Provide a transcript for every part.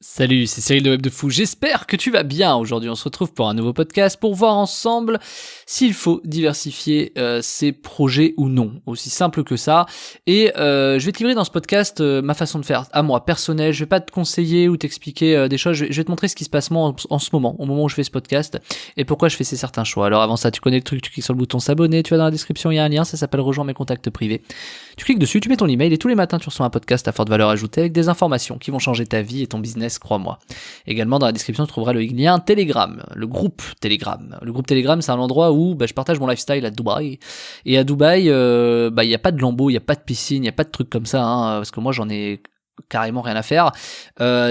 Salut, c'est Cyril de Web de Fou, j'espère que tu vas bien. Aujourd'hui on se retrouve pour un nouveau podcast pour voir ensemble s'il faut diversifier ses projets ou non, aussi simple que ça. Et je vais te livrer dans ce podcast ma façon de faire, à moi, personnelle. Je vais pas te conseiller ou t'expliquer des choses, je vais te montrer ce qui se passe moi en ce moment, au moment où je fais ce podcast, et pourquoi je fais ces certains choix. Alors avant ça, tu connais le truc, tu cliques sur le bouton s'abonner, tu vas dans la description, il y a un lien, ça s'appelle rejoindre mes contacts privés. Tu cliques dessus, tu mets ton email et tous les matins tu reçois un podcast à forte valeur ajoutée avec des informations qui vont changer ta vie et ton business, crois-moi. Également dans la description tu trouveras le lien Telegram, le groupe Telegram. Le groupe Telegram c'est un endroit où je partage mon lifestyle à Dubaï. Et à Dubaï, il n'y a pas de lambeaux, il n'y a pas de piscine, il n'y a pas de trucs comme ça, parce que moi j'en ai carrément rien à faire.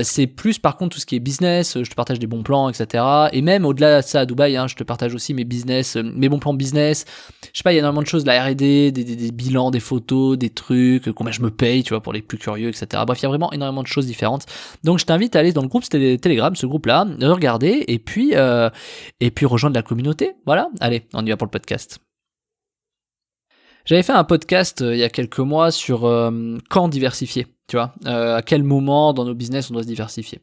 C'est plus par contre tout ce qui est business, je te partage des bons plans, etc. Et même au-delà de ça à Dubaï, je te partage aussi mes business, mes bons plans business. Je sais pas, il y a énormément de choses, la R&D, des bilans, des photos, des trucs, combien je me paye, tu vois, pour les plus curieux, etc. Bref, il y a vraiment énormément de choses différentes. Donc je t'invite à aller dans le groupe Telegram, ce groupe-là, de regarder et puis rejoindre la communauté. Voilà, allez, on y va pour le podcast. J'avais fait un podcast il y a quelques mois sur quand diversifier, tu vois, à quel moment dans nos business on doit se diversifier.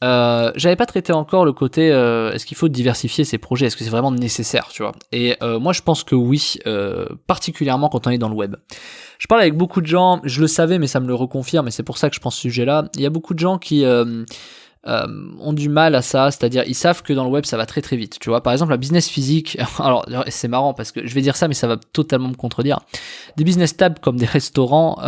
J'avais pas traité encore le côté est-ce qu'il faut diversifier ses projets, est-ce que c'est vraiment nécessaire, tu vois. Et moi je pense que oui, particulièrement quand on est dans le web. Je parle avec beaucoup de gens, je le savais mais ça me le reconfirme et c'est pour ça que je prends ce sujet-là. Il y a beaucoup de gens qui ont du mal à ça, c'est-à-dire ils savent que dans le web ça va très très vite, tu vois. Par exemple la business physique, alors c'est marrant parce que je vais dire ça mais ça va totalement me contredire. Des business stables comme des restaurants,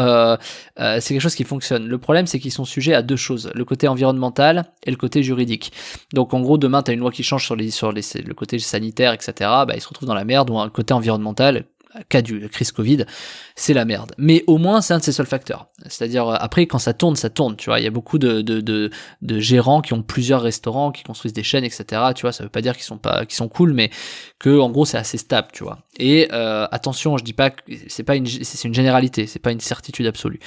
c'est quelque chose qui fonctionne. Le problème c'est qu'ils sont sujets à deux choses, le côté environnemental et le côté juridique. Donc en gros demain t'as une loi qui change sur le côté sanitaire, etc. Ils se retrouvent dans la merde, ou un côté environnemental, cas du crise Covid, c'est la merde. Mais au moins, c'est un de ces seuls facteurs. C'est-à-dire, après, quand ça tourne, tu vois. Il y a beaucoup de gérants qui ont plusieurs restaurants, qui construisent des chaînes, etc. Tu vois, ça veut pas dire qu'ils sont cool, mais que, en gros, c'est assez stable, tu vois. Et, attention, je dis pas que c'est une généralité, c'est pas une certitude absolue.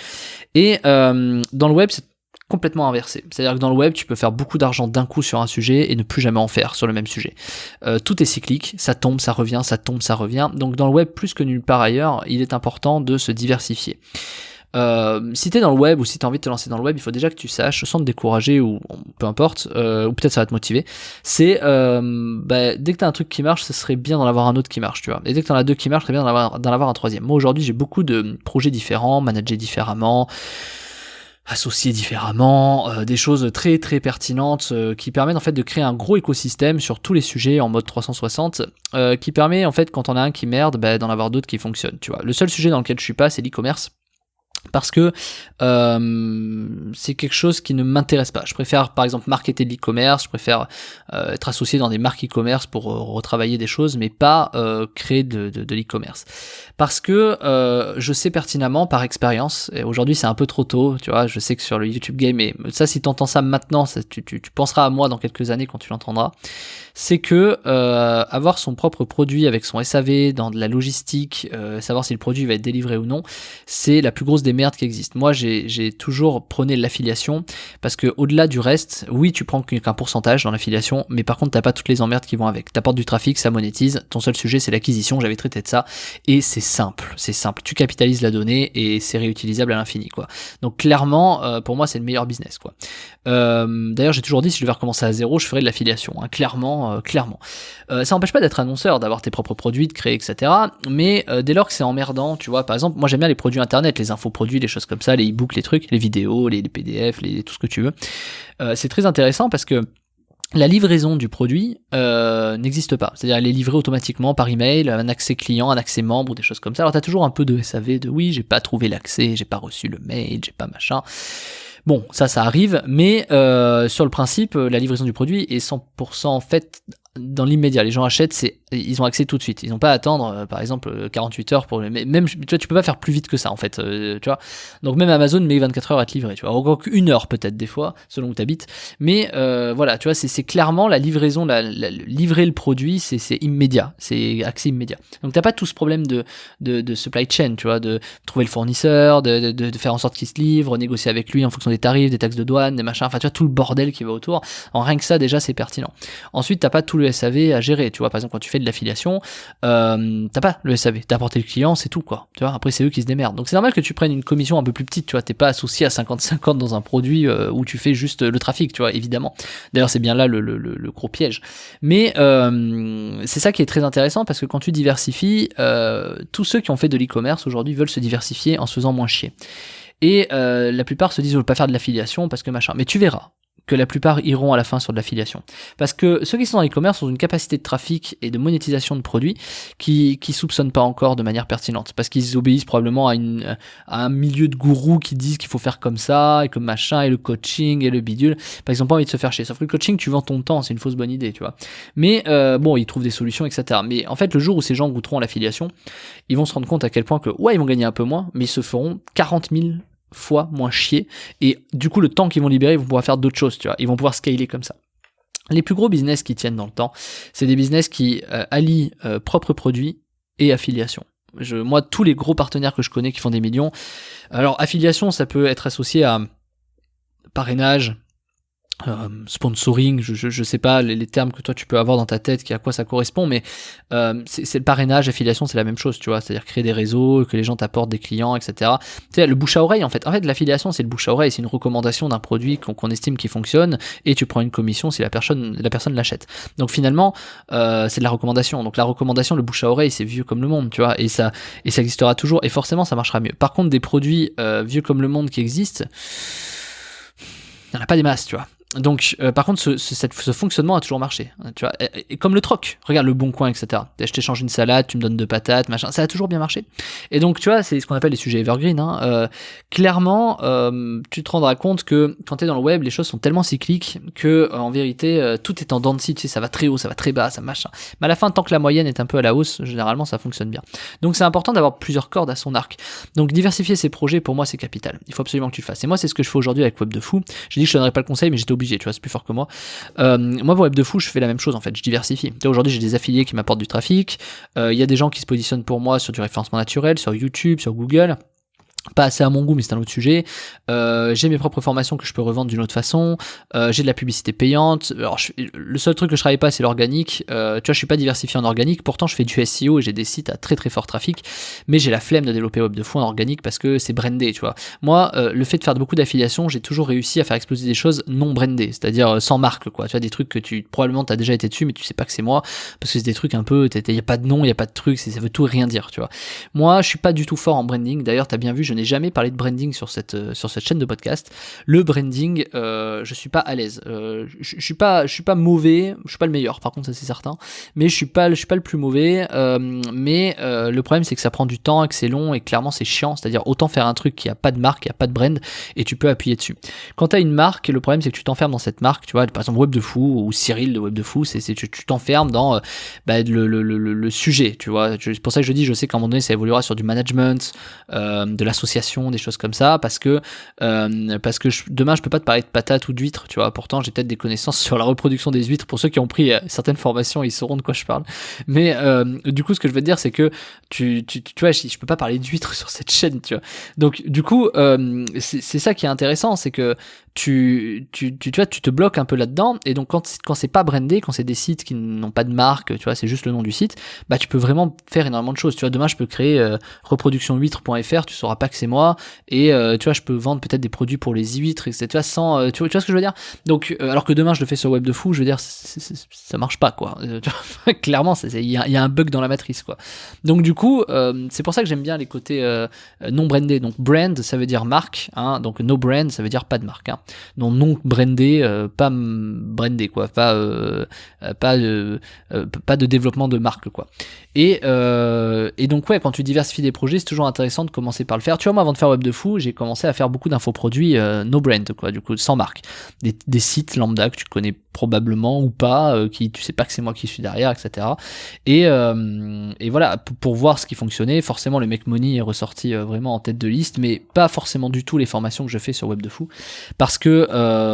Et, dans le web, c'est complètement inversé. C'est-à-dire que dans le web, tu peux faire beaucoup d'argent d'un coup sur un sujet et ne plus jamais en faire sur le même sujet. Tout est cyclique, ça tombe, ça revient, ça tombe, ça revient. Donc dans le web, plus que nulle part ailleurs, il est important de se diversifier. Si t'es dans le web ou si t'as envie de te lancer dans le web, il faut déjà que tu saches, sans te décourager ou peu importe, ou peut-être ça va te motiver, c'est dès que t'as un truc qui marche, ce serait bien d'en avoir un autre qui marche, tu vois. Et dès que t'en as deux qui marchent, c'est bien d'en avoir un troisième. Moi aujourd'hui, j'ai beaucoup de projets différents, managés différemment, associés différemment, des choses très très pertinentes qui permettent en fait de créer un gros écosystème sur tous les sujets en mode 360 qui permet en fait quand on a un qui merde d'en avoir d'autres qui fonctionnent, tu vois. Le seul sujet dans lequel je suis pas c'est l'e-commerce parce que c'est quelque chose qui ne m'intéresse pas. Je préfère par exemple marketer de l'e-commerce, je préfère être associé dans des marques e-commerce pour retravailler des choses, mais pas créer de l'e-commerce. Parce que je sais pertinemment par expérience, et aujourd'hui c'est un peu trop tôt, tu vois, je sais que sur le YouTube Game, et ça si t'entends ça maintenant, tu penseras à moi dans quelques années quand tu l'entendras, c'est que avoir son propre produit avec son SAV, dans de la logistique, savoir si le produit va être délivré ou non, c'est la plus grosse des merdes qui existent. Moi j'ai toujours prôné l'affiliation, parce que au-delà du reste, oui tu prends qu'un pourcentage dans l'affiliation, mais par contre t'as pas toutes les emmerdes qui vont avec. T'apportes du trafic, ça monétise, ton seul sujet c'est l'acquisition, j'avais traité de ça, et c'est simple, tu capitalises la donnée et c'est réutilisable à l'infini, quoi. Donc clairement, pour moi c'est le meilleur business, quoi. D'ailleurs j'ai toujours dit, si je devais recommencer à zéro, je ferais de l'affiliation, clairement. Ça n'empêche pas d'être annonceur, d'avoir tes propres produits, de créer, etc. Mais dès lors que c'est emmerdant, tu vois, par exemple, moi j'aime bien les produits internet, les infoproduits, les choses comme ça, les e-books, les trucs, les vidéos, les PDF, tout ce que tu veux. C'est très intéressant parce que la livraison du produit n'existe pas. C'est-à-dire elle est livrée automatiquement par email, un accès client, un accès membre, des choses comme ça. Alors t'as toujours un peu de SAV, de oui, j'ai pas trouvé l'accès, j'ai pas reçu le mail, j'ai pas machin. Bon, ça arrive, mais sur le principe, la livraison du produit est 100% faite dans l'immédiat. Les gens achètent, ils ont accès tout de suite. Ils n'ont pas à attendre, par exemple, 48 heures pour même, tu vois, tu peux pas faire plus vite que ça, en fait, tu vois. Donc même Amazon met 24 heures à te livrer, tu vois. Encore qu'une heure peut-être des fois, selon où t'habites. Mais voilà, tu vois, c'est clairement la livraison, livrer le produit, c'est immédiat, c'est accès immédiat. Donc t'as pas tout ce problème de supply chain, tu vois, de trouver le fournisseur, de faire en sorte qu'il se livre, négocier avec lui en fonction des tarifs, des taxes de douane, des machins, enfin tu vois tout le bordel qui va autour. En rien que ça déjà c'est pertinent. Ensuite t'as pas tout le SAV à gérer, tu vois. Par exemple, quand tu fais de l'affiliation, t'as pas le SAV, t'as apporté le client, c'est tout, quoi. Tu vois, après, c'est eux qui se démerdent. Donc, c'est normal que tu prennes une commission un peu plus petite, tu vois. T'es pas associé à 50-50 dans un produit où tu fais juste le trafic, tu vois, évidemment. D'ailleurs, c'est bien là le gros piège. Mais c'est ça qui est très intéressant parce que quand tu diversifies, tous ceux qui ont fait de l'e-commerce aujourd'hui veulent se diversifier en se faisant moins chier. Et la plupart se disent je veux pas faire de l'affiliation parce que machin. Mais tu verras que la plupart iront à la fin sur de l'affiliation. Parce que ceux qui sont dans l'e-commerce ont une capacité de trafic et de monétisation de produits qui soupçonnent pas encore de manière pertinente. Parce qu'ils obéissent probablement à un milieu de gourous qui disent qu'il faut faire comme ça, et comme machin, et le coaching, et le bidule. Parce qu'ils ont pas envie de se faire chier. Sauf que le coaching, tu vends ton temps, c'est une fausse bonne idée, tu vois. Mais bon, ils trouvent des solutions, etc. Mais en fait, le jour où ces gens goûteront à l'affiliation, ils vont se rendre compte à quel point que, ouais, ils vont gagner un peu moins, mais ils se feront 40 000 fois moins chier, et du coup le temps qu'ils vont libérer, ils vont pouvoir faire d'autres choses, tu vois, ils vont pouvoir scaler comme ça. Les plus gros business qui tiennent dans le temps, c'est des business qui allient propres produits et affiliation. Moi, tous les gros partenaires que je connais qui font des millions, alors affiliation, ça peut être associé à parrainage, sponsoring, je sais pas les termes que toi tu peux avoir dans ta tête, qui à quoi ça correspond, mais c'est le parrainage, affiliation, c'est la même chose, tu vois, c'est-à-dire créer des réseaux, que les gens t'apportent des clients, etc. Tu sais, le bouche à oreille, en fait l'affiliation, c'est le bouche à oreille, c'est une recommandation d'un produit qu'on estime qui fonctionne, et tu prends une commission si la personne l'achète. Donc finalement, c'est de la recommandation. Donc la recommandation, le bouche à oreille, c'est vieux comme le monde, tu vois, et ça existera toujours, et forcément ça marchera mieux. Par contre, des produits vieux comme le monde qui existent, il n'y en a pas des masses, tu vois. Donc, par contre, ce fonctionnement a toujours marché, tu vois. Et comme le troc, regarde le Bon Coin, etc. Je t'échange une salade, tu me donnes 2 patates, machin, ça a toujours bien marché. Et donc, tu vois, c'est ce qu'on appelle les sujets evergreen. Clairement, tu te rendras compte que quand t'es dans le web, les choses sont tellement cycliques que, en vérité, tout est en dents de scie. Tu sais, ça va très haut, ça va très bas, ça machin. Mais à la fin, tant que la moyenne est un peu à la hausse, généralement, ça fonctionne bien. Donc, c'est important d'avoir plusieurs cordes à son arc. Donc, diversifier ses projets, pour moi, c'est capital. Il faut absolument que tu le fasses. Et moi, c'est ce que je fais aujourd'hui avec Web de Fou. J'ai dit que je te donnerais pas le conseil, mais j'étais obligé, tu vois, c'est plus fort que moi. Moi, pour Web de Fou, je fais la même chose, en fait, je diversifie. Tu sais, aujourd'hui, j'ai des affiliés qui m'apportent du trafic, il y a des gens qui se positionnent pour moi sur du référencement naturel, sur YouTube, sur Google. Pas assez à mon goût, mais c'est un autre sujet. J'ai mes propres formations que je peux revendre d'une autre façon. J'ai de la publicité payante. Alors, le seul truc que je travaille pas, c'est l'organique. Tu vois, je suis pas diversifié en organique. Pourtant, je fais du SEO et j'ai des sites à très très fort trafic. Mais j'ai la flemme de développer Web de Fou en organique parce que c'est brandé, tu vois. Moi, le fait de faire beaucoup d'affiliations, j'ai toujours réussi à faire exploser des choses non brandées, c'est-à-dire sans marque, quoi. Tu vois, des trucs que probablement t'as déjà été dessus, mais tu sais pas que c'est moi parce que c'est des trucs un peu, y a pas de nom, y a pas de truc, ça veut tout et rien dire, tu vois. Moi, je suis pas du tout fort en branding. D'ailleurs, t'as bien vu, je n'ai jamais parlé de branding sur cette chaîne de podcast. Le branding, je suis pas à l'aise. Je suis pas mauvais, je suis pas le meilleur, par contre ça c'est certain, mais je suis pas le plus mauvais. Mais le problème c'est que ça prend du temps et que c'est long et clairement c'est chiant. C'est-à-dire autant faire un truc qui a pas de marque, qui a pas de brand et tu peux appuyer dessus. Quand t'as une marque, le problème c'est que tu t'enfermes dans cette marque. Tu vois, par exemple Web de Fou ou Cyril de Web de Fou, tu t'enfermes dans le sujet. Tu vois, c'est pour ça que je dis, je sais qu'à un moment donné ça évoluera sur du management, de l'association, des choses comme ça, parce que demain je peux pas te parler de patates ou d'huîtres, tu vois. Pourtant j'ai peut-être des connaissances sur la reproduction des huîtres. Pour ceux qui ont pris certaines formations, ils sauront de quoi je parle. Mais du coup, ce que je veux te dire, c'est que tu vois, je peux pas parler d'huîtres sur cette chaîne, tu vois. Donc du coup, c'est ça qui est intéressant, c'est que tu vois, tu te bloques un peu là-dedans, et donc quand c'est pas brandé, quand c'est des sites qui n'ont pas de marque, tu vois, c'est juste le nom du site, bah tu peux vraiment faire énormément de choses. Tu vois, demain je peux créer reproductionhuître.fr, tu sauras pas que c'est moi, et tu vois, je peux vendre peut-être des produits pour les huîtres, etc. sans, tu vois ce que je veux dire. Donc alors que demain je le fais sur Web de Fou, je veux dire, ça marche pas, quoi. Tu vois, clairement, il y a un bug dans la matrice, quoi. Donc du coup, c'est pour ça que j'aime bien les côtés non brandés. Donc brand, ça veut dire marque, hein, donc no brand, ça veut dire pas de marque, hein. Donc non brandé, pas brandé, quoi, pas de développement de marque, quoi. Et donc ouais, quand tu diversifies des projets, c'est toujours intéressant de commencer par le faire. Tu vois, moi avant de faire Web de Fou, j'ai commencé à faire beaucoup d'infoproduits no brand, quoi, du coup sans marque, des sites lambda que tu connais probablement ou pas, qui tu sais pas que c'est moi qui suis derrière, etc. Et voilà, pour voir ce qui fonctionnait. Forcément le Make Money est ressorti vraiment en tête de liste, mais pas forcément du tout les formations que je fais sur Web de Fou, parce que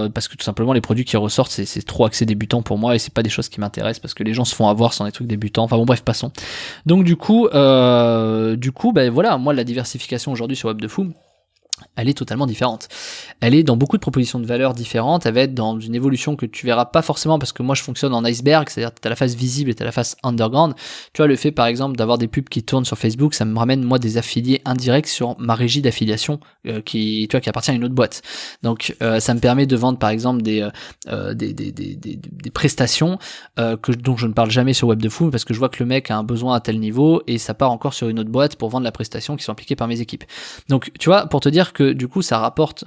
tout simplement les produits qui ressortent, c'est trop axé débutant pour moi, et c'est pas des choses qui m'intéressent parce que les gens se font avoir sur des trucs débutants. Enfin bon, bref, passons. Donc du coup, ben voilà, moi la diversification aujourd'hui sur Web de Fou, elle est totalement différente. Elle est dans beaucoup de propositions de valeur différentes, elle va être dans une évolution que tu verras pas forcément parce que moi je fonctionne en iceberg, c'est-à-dire que t'as la face visible et t'as la face underground. Tu vois, le fait par exemple d'avoir des pubs qui tournent sur Facebook, ça me ramène moi des affiliés indirects sur ma régie d'affiliation qui appartient à une autre boîte. Donc ça me permet de vendre par exemple des prestations dont je ne parle jamais sur Web de Fou parce que je vois que le mec a un besoin à tel niveau et ça part encore sur une autre boîte pour vendre la prestation qui sont appliquées par mes équipes. Donc tu vois, pour te dire que du coup ça rapporte,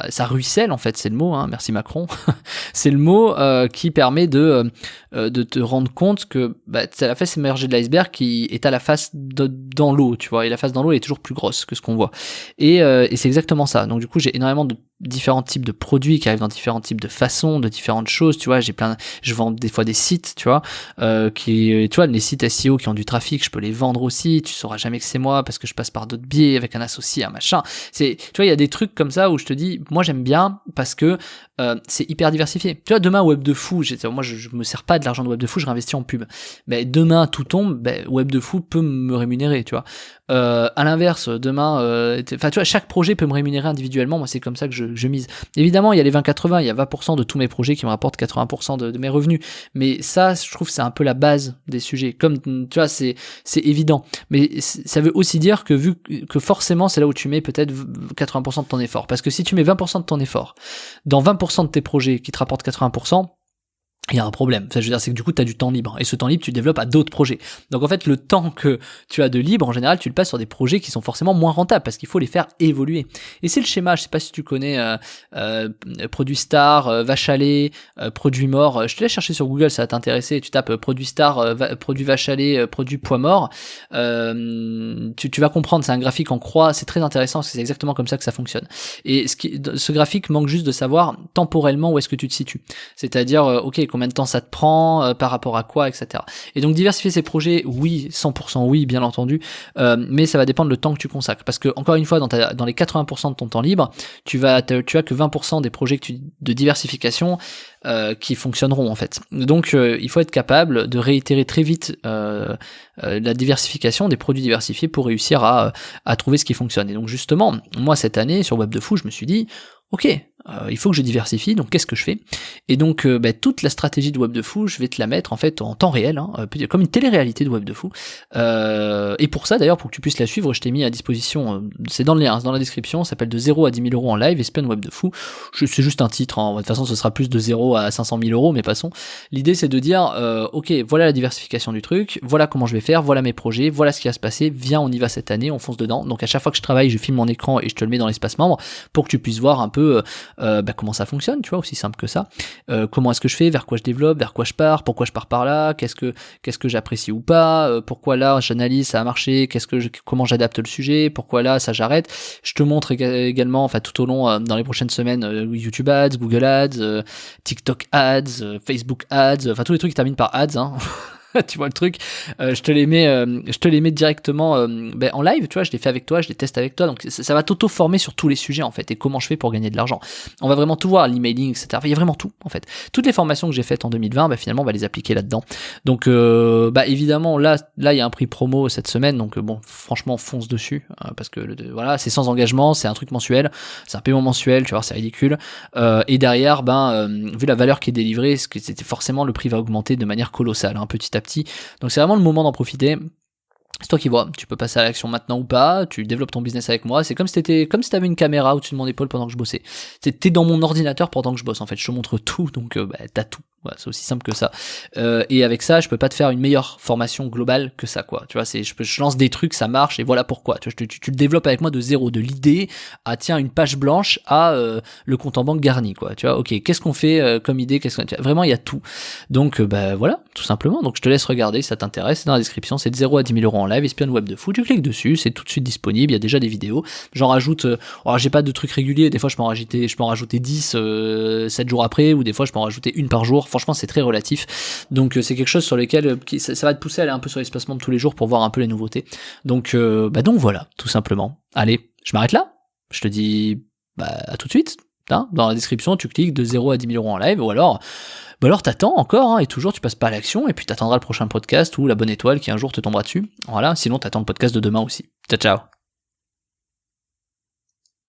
ça ruisselle en fait, c'est le mot, hein, merci Macron, c'est le mot qui permet de te rendre compte que c'est la face émergée de l'iceberg qui est à la face dans l'eau, tu vois, et la face dans l'eau est toujours plus grosse que ce qu'on voit. Et c'est exactement ça. Donc du coup j'ai énormément de différents types de produits qui arrivent dans différents types de façons, de différentes choses, tu vois, je vends des fois des sites, tu vois, tu vois, les sites SEO qui ont du trafic, je peux les vendre aussi, tu sauras jamais que c'est moi parce que je passe par d'autres biais avec un associé, un machin. Tu vois, il y a des trucs comme ça où je te dis, moi j'aime bien parce que c'est hyper diversifié. Tu vois, demain Web de Fou, moi je me sers pas de l'argent de Web de Fou, je réinvestis en pub. Mais demain tout tombe, Web de Fou peut me rémunérer, tu vois. À l'inverse, demain, tu vois, chaque projet peut me rémunérer individuellement. Moi, c'est comme ça que je mise. Évidemment, il y a les 20-80, il y a 20% de tous mes projets qui me rapportent 80% de mes revenus. Mais ça, je trouve, c'est un peu la base des sujets. Comme, tu vois, c'est évident. Mais ça veut aussi dire que vu que forcément, c'est là où tu mets peut-être 80% de ton effort. Parce que si tu mets 20% de ton effort dans 20% de tes projets qui te rapportent 80%, il y a un problème. Ça, je veux dire, c'est que du coup, tu as du temps libre. Et ce temps libre, tu le développes à d'autres projets. Donc, en fait, le temps que tu as de libre, en général, tu le passes sur des projets qui sont forcément moins rentables parce qu'il faut les faire évoluer. Et c'est le schéma. Je sais pas si tu connais Produit Star, Vache à lait, Produit mort. Je te laisse chercher sur Google, ça va t'intéresser. Tu tapes Produit Star, Produit Vache à lait, Produit poids mort. Tu vas comprendre. C'est un graphique en croix. C'est très intéressant parce que c'est exactement comme ça que ça fonctionne. Et ce graphique manque juste de savoir temporellement où est-ce que tu te situes. C'est-à-dire, ok, combien de temps ça te prend, par rapport à quoi, etc. Et donc diversifier ces projets, oui, 100% oui, bien entendu, mais ça va dépendre du temps que tu consacres. Parce que encore une fois, dans les 80% de ton temps libre, tu as que 20% des projets de diversification qui fonctionneront en fait. Donc il faut être capable de réitérer très vite la diversification des produits diversifiés pour réussir à trouver ce qui fonctionne. Et donc justement, moi cette année sur Web de Fou, je me suis dit, ok, il faut que je diversifie, donc qu'est-ce que je fais? Et donc toute la stratégie de Web de Fou, je vais te la mettre en fait en temps réel, comme une télé-réalité de Web de Fou. Et pour ça d'ailleurs, pour que tu puisses la suivre, je t'ai mis à disposition, c'est dans le lien, c'est dans la description, ça s'appelle de 0 à 10 000 euros en live, Espion Web de Fou. C'est juste un titre, hein. De toute façon ce sera plus de 0 à 500 000 euros, mais passons. L'idée c'est de dire, ok, voilà la diversification du truc, voilà comment je vais faire, voilà mes projets, voilà ce qui va se passer, viens on y va cette année, on fonce dedans. Donc à chaque fois que je travaille, je filme mon écran et je te le mets dans l'espace membre pour que tu puisses voir un peu comment ça fonctionne, tu vois, aussi simple que ça. Comment est-ce que je fais, vers quoi je développe, vers quoi je pars, pourquoi je pars par là, qu'est-ce que j'apprécie ou pas, pourquoi là j'analyse, ça a marché, comment j'adapte le sujet, pourquoi là ça j'arrête. Je te montre également, enfin tout au long dans les prochaines semaines, YouTube Ads, Google Ads, TikTok Ads, Facebook Ads, enfin tous les trucs qui terminent par Ads, hein. Tu vois le truc, je te les mets directement en live, tu vois, je les fais avec toi, je les teste avec toi, donc ça va t'auto-former sur tous les sujets en fait, et comment je fais pour gagner de l'argent. On va vraiment tout voir, l'emailing, etc. Il y a vraiment tout en fait. Toutes les formations que j'ai faites en 2020, finalement on va les appliquer là-dedans. Donc évidemment là il y a un prix promo cette semaine, donc bon franchement fonce dessus, parce que voilà, c'est sans engagement, c'est un truc mensuel, c'est un paiement mensuel, tu vois, c'est ridicule. Et derrière, vu la valeur qui est délivrée, c'était forcément le prix va augmenter de manière colossale, petit à petit. Donc c'est vraiment le moment d'en profiter. C'est toi qui vois, tu peux passer à l'action maintenant ou pas, tu développes ton business avec moi, c'est comme si t'avais une caméra au-dessus de mon épaule pendant que je bossais. T'es dans mon ordinateur pendant que je bosse en fait, je te montre tout, donc t'as tout. Voilà, c'est aussi simple que ça. Et avec ça, je peux pas te faire une meilleure formation globale que ça, quoi. Tu vois, je lance des trucs, ça marche, et voilà pourquoi. Tu vois, tu le développes avec moi de zéro, de l'idée à tiens une page blanche à le compte en banque garni, quoi. Tu vois, ok, qu'est-ce qu'on fait comme idée, vraiment il y a tout. Donc voilà, tout simplement. Donc je te laisse regarder si ça t'intéresse. C'est dans la description, c'est de 0 à 10 000 euros en live, Espion Web de Fou. Tu cliques dessus, c'est tout de suite disponible. Il y a déjà des vidéos. J'en rajoute. Alors j'ai pas de trucs réguliers. Des fois je peux en rajouter 10 7 jours après, ou des fois je peux en rajouter une par jour. Franchement, c'est très relatif. Donc c'est quelque chose sur lequel ça va te pousser à aller un peu sur l'espace membre tous les jours pour voir un peu les nouveautés. Donc voilà, tout simplement. Allez, je m'arrête là. Je te dis à tout de suite. Hein, dans la description, tu cliques de 0 à 10 000 euros en live, ou alors t'attends encore, et toujours tu passes pas à l'action, et puis t'attendras le prochain podcast ou la bonne étoile qui un jour te tombera dessus. Voilà, sinon t'attends le podcast de demain aussi. Ciao ciao.